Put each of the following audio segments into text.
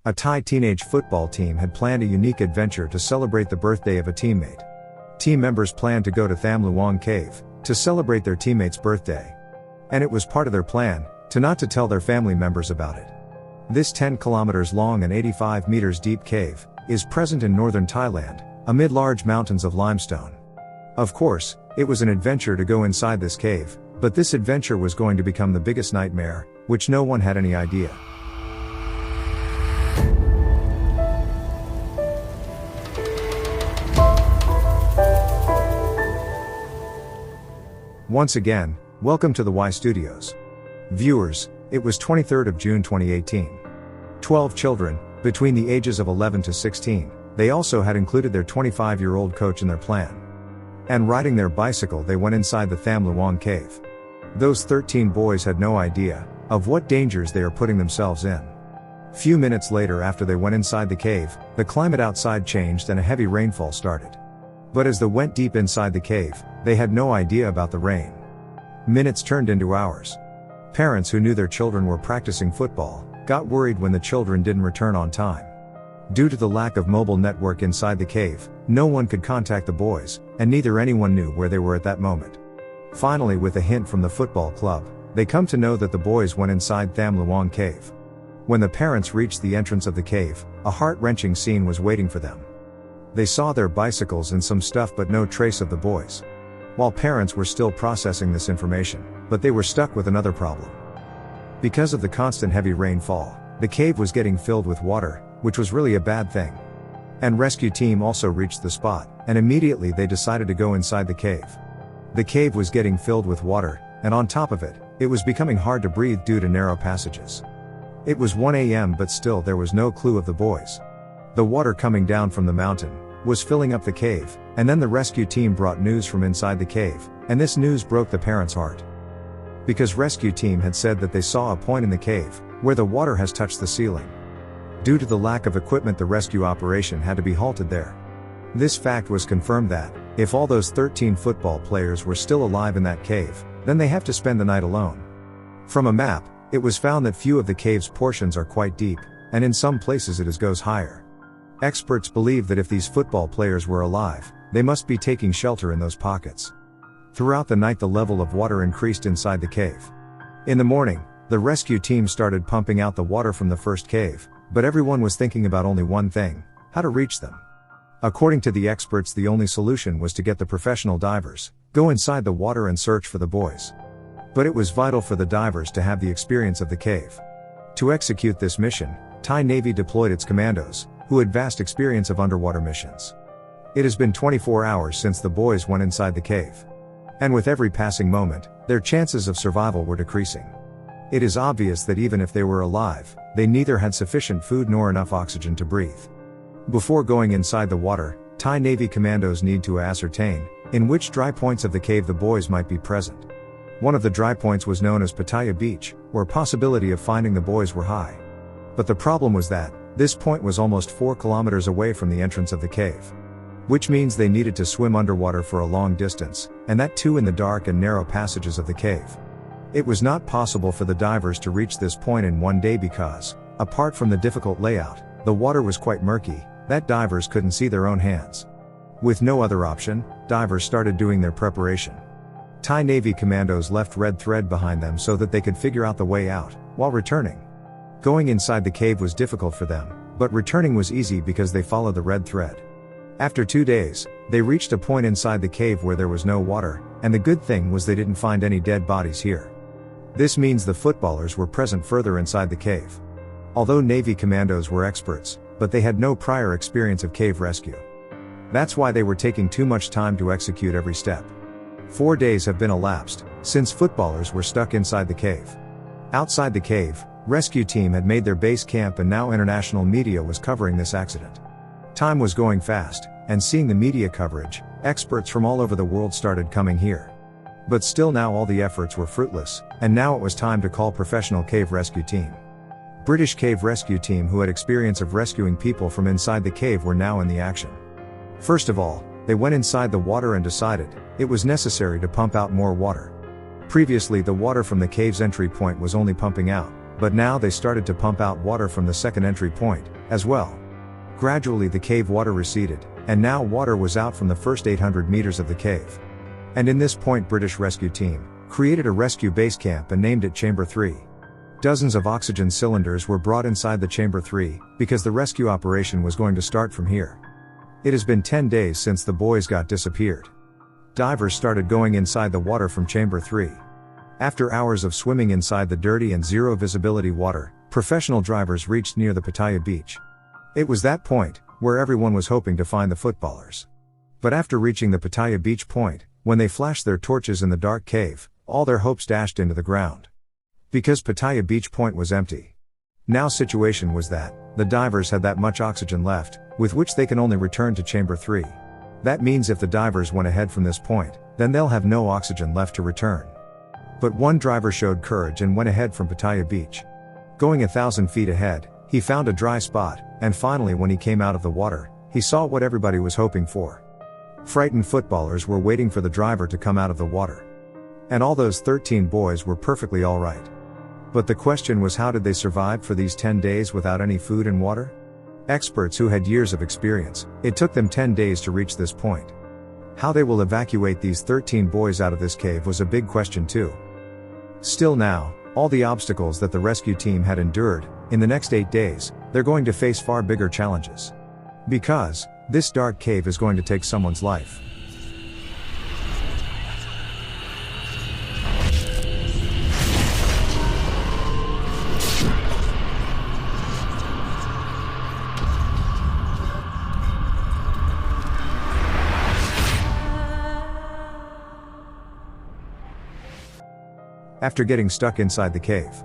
A Thai teenage football team had planned a unique adventure to celebrate the birthday of a teammate. Team members planned to go to Tham Luang Cave to celebrate their teammate's birthday. And it was part of their plan to not to tell their family members about it. This 10 kilometers long and 85 meters deep cave is present in northern Thailand, amid large mountains of limestone. Of course, it was an adventure to go inside this cave, but this adventure was going to become the biggest nightmare, which no one had any idea. Once again, welcome to the Y Studios. Viewers, it was 23rd of June 2018. 12 children, between the ages of 11 to 16, they also had included their 25-year-old coach in their plan. And riding their bicycle they went inside the Tham Luang Cave. Those 13 boys had no idea of what dangers they are putting themselves in. Few minutes later after they went inside the cave, the climate outside changed and a heavy rainfall started. But as they went deep inside the cave, they had no idea about the rain. Minutes turned into hours. Parents who knew their children were practicing football got worried when the children didn't return on time. Due to the lack of mobile network inside the cave, no one could contact the boys, and neither anyone knew where they were at that moment. Finally, with a hint from the football club, they come to know that the boys went inside Tham Luang Cave. When the parents reached the entrance of the cave, a heart-wrenching scene was waiting for them. They saw their bicycles and some stuff but no trace of the boys. While parents were still processing this information, but they were stuck with another problem. Because of the constant heavy rainfall, the cave was getting filled with water, which was really a bad thing. And rescue team also reached the spot, and immediately they decided to go inside the cave. The cave was getting filled with water, and on top of it, it was becoming hard to breathe due to narrow passages. It was 1 a.m. but still there was no clue of the boys. The water coming down from the mountain was filling up the cave, and then the rescue team brought news from inside the cave, and this news broke the parents' heart. Because rescue team had said that they saw a point in the cave, where the water has touched the ceiling. Due to the lack of equipment, the rescue operation had to be halted there. This fact was confirmed that, if all those 13 football players were still alive in that cave, then they have to spend the night alone. From a map, it was found that few of the cave's portions are quite deep, and in some places it goes higher. Experts believe that if these football players were alive, they must be taking shelter in those pockets. Throughout the night the level of water increased inside the cave. In the morning, the rescue team started pumping out the water from the first cave, but everyone was thinking about only one thing: how to reach them. According to the experts, the only solution was to get the professional divers, go inside the water and search for the boys. But it was vital for the divers to have the experience of the cave. To execute this mission, Thai Navy deployed its commandos, who had vast experience of underwater missions. It has been 24 hours since the boys went inside the cave. And with every passing moment, their chances of survival were decreasing. It is obvious that even if they were alive, they neither had sufficient food nor enough oxygen to breathe. Before going inside the water, Thai Navy commandos need to ascertain in which dry points of the cave the boys might be present. One of the dry points was known as Pattaya Beach, where possibility of finding the boys were high. But the problem was that this point was almost 4 kilometers away from the entrance of the cave. Which means they needed to swim underwater for a long distance, and that too in the dark and narrow passages of the cave. It was not possible for the divers to reach this point in one day because, apart from the difficult layout, the water was quite murky, that divers couldn't see their own hands. With no other option, divers started doing their preparation. Thai Navy commandos left red thread behind them so that they could figure out the way out, while returning. Going inside the cave was difficult for them, but returning was easy because they followed the red thread. After 2 days, they reached a point inside the cave where there was no water, and the good thing was they didn't find any dead bodies here. This means the footballers were present further inside the cave. Although Navy commandos were experts, but they had no prior experience of cave rescue. That's why they were taking too much time to execute every step. 4 days have been elapsed since footballers were stuck inside the cave. Outside the cave, rescue team had made their base camp, and now international media was covering this accident. Time was going fast, and seeing the media coverage, experts from all over the world started coming here. But still now all the efforts were fruitless, and now it was time to call professional cave rescue team. British cave rescue team who had experience of rescuing people from inside the cave were now in the action. First of all, they went inside the water and decided it was necessary to pump out more water. Previously the water from the cave's entry point was only pumping out, but now they started to pump out water from the second entry point, as well. Gradually the cave water receded, and now water was out from the first 800 meters of the cave. And in this point British rescue team created a rescue base camp and named it Chamber 3. Dozens of oxygen cylinders were brought inside the Chamber 3, because the rescue operation was going to start from here. It has been 10 days since the boys got disappeared. Divers started going inside the water from Chamber 3. After hours of swimming inside the dirty and zero visibility water, professional divers reached near the Pattaya beach. It was that point where everyone was hoping to find the footballers. But after reaching the Pattaya beach point, when they flashed their torches in the dark cave, all their hopes dashed into the ground. Because Pattaya beach point was empty. Now situation was that the divers had that much oxygen left, with which they can only return to Chamber 3. That means if the divers went ahead from this point, then they'll have no oxygen left to return. But one diver showed courage and went ahead from Pattaya beach. Going 1,000 feet ahead, he found a dry spot, and finally when he came out of the water, he saw what everybody was hoping for. Frightened footballers were waiting for the driver to come out of the water. And all those 13 boys were perfectly alright. But the question was, how did they survive for these 10 days without any food and water? Experts who had years of experience, it took them 10 days to reach this point. How they will evacuate these 13 boys out of this cave was a big question too. Still now, all the obstacles that the rescue team had endured, in the next 8 days, they're going to face far bigger challenges. Because this dark cave is going to take someone's life. After getting stuck inside the cave.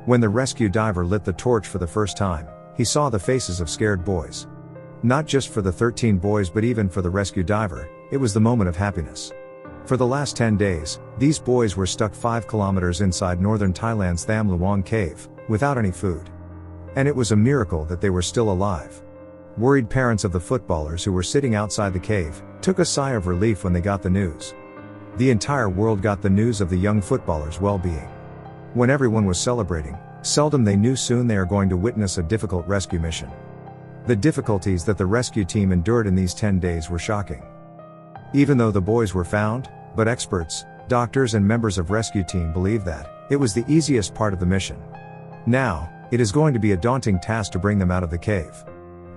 When the rescue diver lit the torch for the first time, he saw the faces of scared boys. Not just for the 13 boys but even for the rescue diver, it was the moment of happiness. For the last 10 days, these boys were stuck 5 kilometers inside northern Thailand's Tham Luang cave, without any food. And it was a miracle that they were still alive. Worried parents of the footballers who were sitting outside the cave, took a sigh of relief when they got the news. The entire world got the news of the young footballers' well-being. When everyone was celebrating, seldom they knew soon they are going to witness a difficult rescue mission. The difficulties that the rescue team endured in these 10 days were shocking. Even though the boys were found, but experts, doctors and members of rescue team believe that it was the easiest part of the mission. Now, it is going to be a daunting task to bring them out of the cave.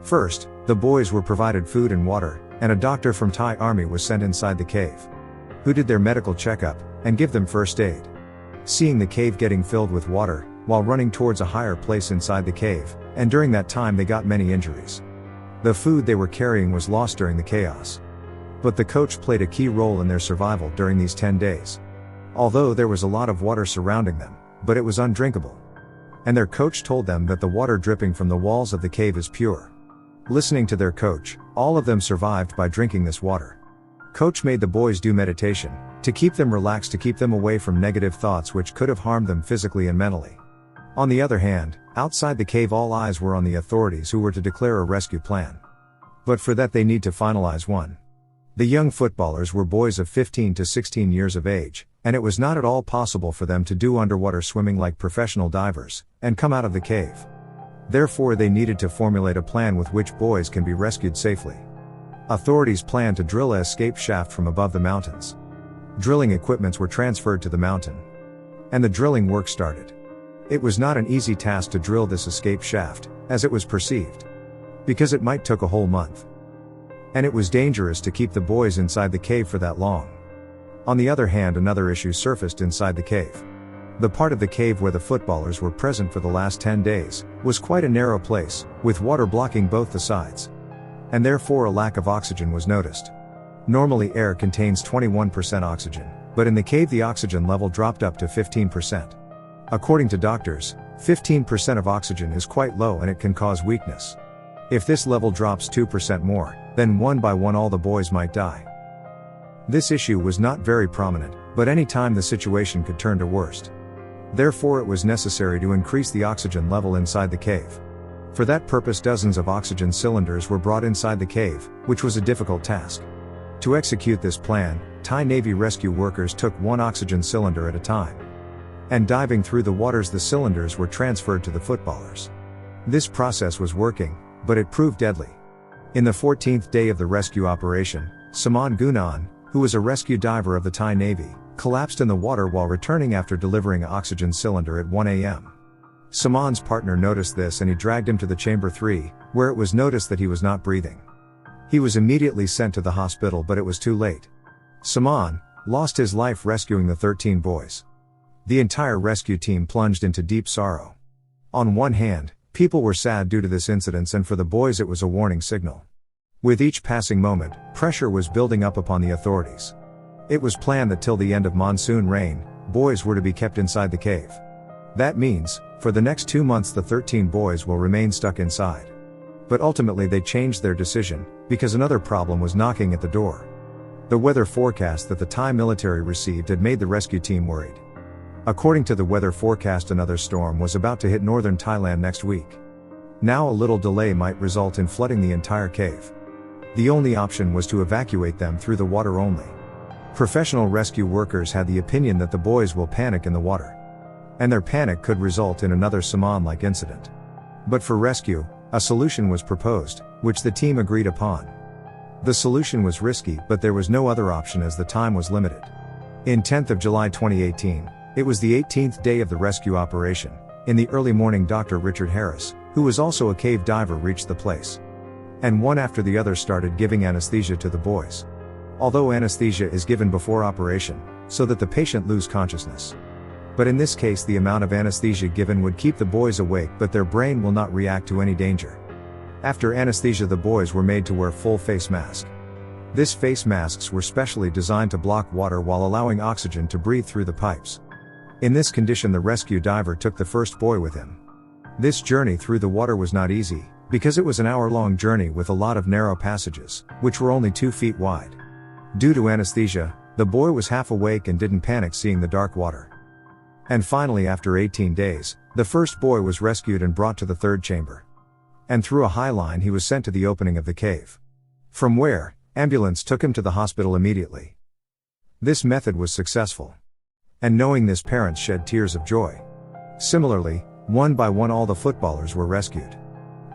First, the boys were provided food and water, and a doctor from Thai army was sent inside the cave, who did their medical checkup, and give them first aid. Seeing the cave getting filled with water, while running towards a higher place inside the cave, and during that time they got many injuries. The food they were carrying was lost during the chaos. But the coach played a key role in their survival during these 10 days. Although there was a lot of water surrounding them, but it was undrinkable. And their coach told them that the water dripping from the walls of the cave is pure. Listening to their coach, all of them survived by drinking this water. Coach made the boys do meditation, to keep them relaxed, to keep them away from negative thoughts which could have harmed them physically and mentally. On the other hand, outside the cave all eyes were on the authorities who were to declare a rescue plan. But for that they need to finalize one. The young footballers were boys of 15 to 16 years of age, and it was not at all possible for them to do underwater swimming like professional divers, and come out of the cave. Therefore they needed to formulate a plan with which boys can be rescued safely. Authorities planned to drill an escape shaft from above the mountains. Drilling equipments were transferred to the mountain. And the drilling work started. It was not an easy task to drill this escape shaft, as it was perceived. Because it might take a whole month. And it was dangerous to keep the boys inside the cave for that long. On the other hand, another issue surfaced inside the cave. The part of the cave where the footballers were present for the last 10 days, was quite a narrow place, with water blocking both the sides. And therefore a lack of oxygen was noticed. Normally air contains 21% oxygen, but in the cave the oxygen level dropped up to 15%. According to doctors, 15% of oxygen is quite low and it can cause weakness. If this level drops 2% more, then one by one all the boys might die. This issue was not very prominent, but any time the situation could turn to worst. Therefore it was necessary to increase the oxygen level inside the cave. For that purpose dozens of oxygen cylinders were brought inside the cave, which was a difficult task. To execute this plan, Thai Navy rescue workers took one oxygen cylinder at a time. And diving through the waters, the cylinders were transferred to the footballers. This process was working, but it proved deadly. In the 14th day of the rescue operation, Saman Gunan, who was a rescue diver of the Thai Navy, collapsed in the water while returning after delivering an oxygen cylinder at 1 a.m. Saman's partner noticed this and he dragged him to the chamber 3, where it was noticed that he was not breathing. He was immediately sent to the hospital, but it was too late. Saman lost his life rescuing the 13 boys. The entire rescue team plunged into deep sorrow. On one hand, people were sad due to this incident, and for the boys it was a warning signal. With each passing moment, pressure was building up upon the authorities. It was planned that till the end of monsoon rain, boys were to be kept inside the cave. That means, for the next 2 months the 13 boys will remain stuck inside. But ultimately they changed their decision, because another problem was knocking at the door. The weather forecast that the Thai military received had made the rescue team worried. According to the weather forecast, another storm was about to hit northern Thailand next week. Now a little delay might result in flooding the entire cave. The only option was to evacuate them through the water only. Professional rescue workers had the opinion that the boys will panic in the water. And their panic could result in another Saman-like incident. But for rescue, a solution was proposed, which the team agreed upon. The solution was risky, but there was no other option as the time was limited. In 10th of July 2018, it was the 18th day of the rescue operation. In the early morning, Dr. Richard Harris, who was also a cave diver, reached the place. And one after the other started giving anesthesia to the boys. Although anesthesia is given before operation, so that the patient lose consciousness. But in this case the amount of anesthesia given would keep the boys awake, but their brain will not react to any danger. After anesthesia the boys were made to wear full face mask. This face masks were specially designed to block water while allowing oxygen to breathe through the pipes. In this condition the rescue diver took the first boy with him. This journey through the water was not easy, because it was an hour-long journey with a lot of narrow passages, which were only 2 feet wide. Due to anesthesia, the boy was half awake and didn't panic seeing the dark water. And finally, after 18 days, the first boy was rescued and brought to the 3rd chamber. And through a high line he was sent to the opening of the cave. From where, ambulance took him to the hospital immediately. This method was successful. And knowing this, parents shed tears of joy. Similarly, one by one all the footballers were rescued.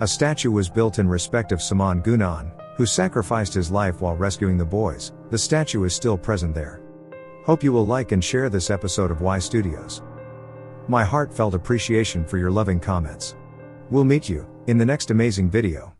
A statue was built in respect of Saman Gunan, who sacrificed his life while rescuing the boys. The statue is still present there. Hope you will like and share this episode of Y Studios. My heartfelt appreciation for your loving comments. We'll meet you in the next amazing video.